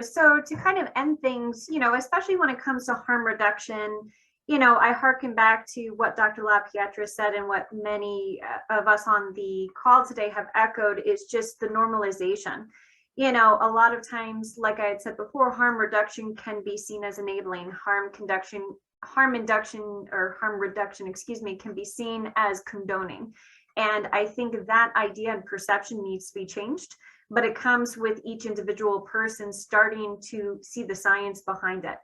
So to kind of end things, especially when it comes to harm reduction, I hearken back to what Dr. LaPietra said and what many of us on the call today have echoed is just the normalization. A lot of times, like I had said before, harm reduction can be seen as enabling. Harm reduction, excuse me, can be seen as condoning. And I think that idea and perception needs to be changed, but it comes with each individual person starting to see the science behind it.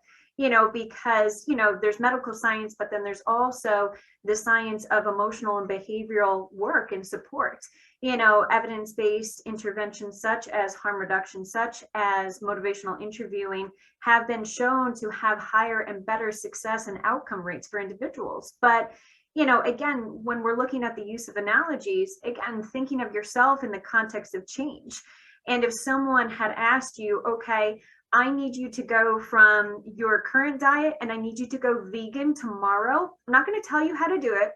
Because, there's medical science, but then there's also the science of emotional and behavioral work and support. Evidence-based interventions such as harm reduction, such as motivational interviewing, have been shown to have higher and better success and outcome rates for individuals. But again, when we're looking at the use of analogies, again, thinking of yourself in the context of change. And if someone had asked you, okay, I need you to go from your current diet and I need you to go vegan tomorrow. I'm not going to tell you how to do it,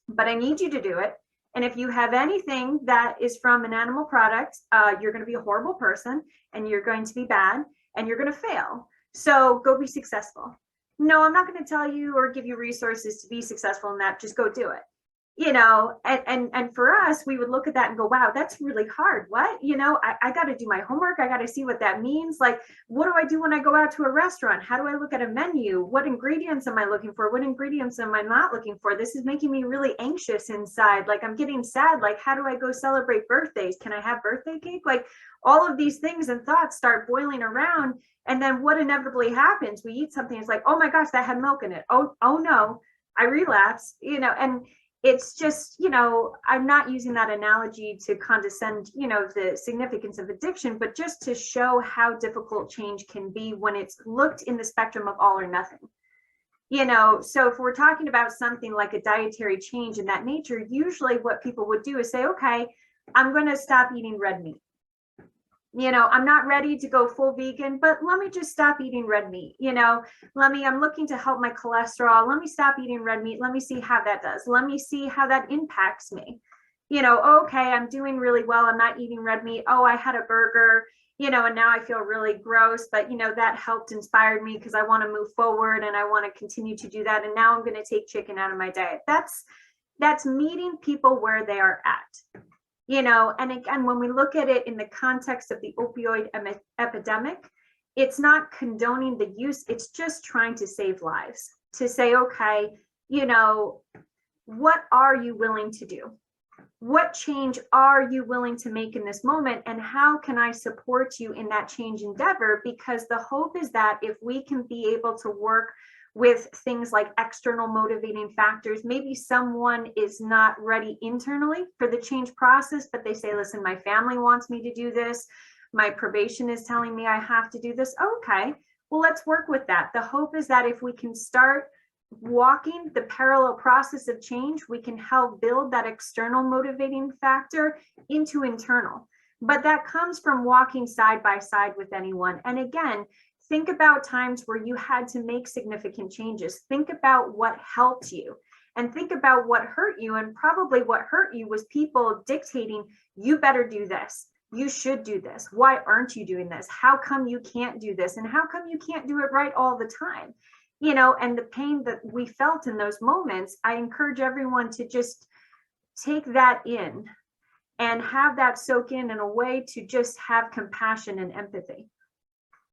but I need you to do it. And if you have anything that is from an animal product, you're going to be a horrible person and you're going to be bad and you're going to fail. So go be successful. No, I'm not going to tell you or give you resources to be successful in that. Just go do it. And for us, we would look at that and go, wow, that's really hard. What? I got to do my homework. I got to see what that means. Like, what do I do when I go out to a restaurant? How do I look at a menu? What ingredients am I looking for? What ingredients am I not looking for? This is making me really anxious inside. Like, I'm getting sad. Like, how do I go celebrate birthdays? Can I have birthday cake? Like, all of these things and thoughts start boiling around. And then what inevitably happens? We eat something. It's like, oh my gosh, that had milk in it. Oh no, I relapsed, and it's just, I'm not using that analogy to condescend, the significance of addiction, but just to show how difficult change can be when it's looked in the spectrum of all or nothing. So if we're talking about something like a dietary change in that nature, usually what people would do is say, okay, I'm going to stop eating red meat. I'm not ready to go full vegan, but let me just stop eating red meat. I'm looking to help my cholesterol. Let me stop eating red meat. Let me see how that does. Let me see how that impacts me. Okay, I'm doing really well. I'm not eating red meat. Oh, I had a burger, and now I feel really gross, but that helped inspire me because I want to move forward and I want to continue to do that. And now I'm going to take chicken out of my diet. That's meeting people where they are at. And again, when we look at it in the context of the opioid epidemic, it's not condoning the use, it's just trying to save lives, to say, okay, what are you willing to do? What change are you willing to make in this moment? And how can I support you in that change endeavor? Because the hope is that if we can be able to work with things like external motivating factors. Maybe someone is not ready internally for the change process, but they say, listen, my family wants me to do this. My probation is telling me I have to do this. Okay, well, let's work with that. The hope is that if we can start walking the parallel process of change, we can help build that external motivating factor into internal. But that comes from walking side by side with anyone. And again, think about times where you had to make significant changes. Think about what helped you and think about what hurt you. And probably what hurt you was people dictating, you better do this. You should do this. Why aren't you doing this? How come you can't do this? And how come you can't do it right all the time? And the pain that we felt in those moments, I encourage everyone to just take that in and have that soak in a way to just have compassion and empathy.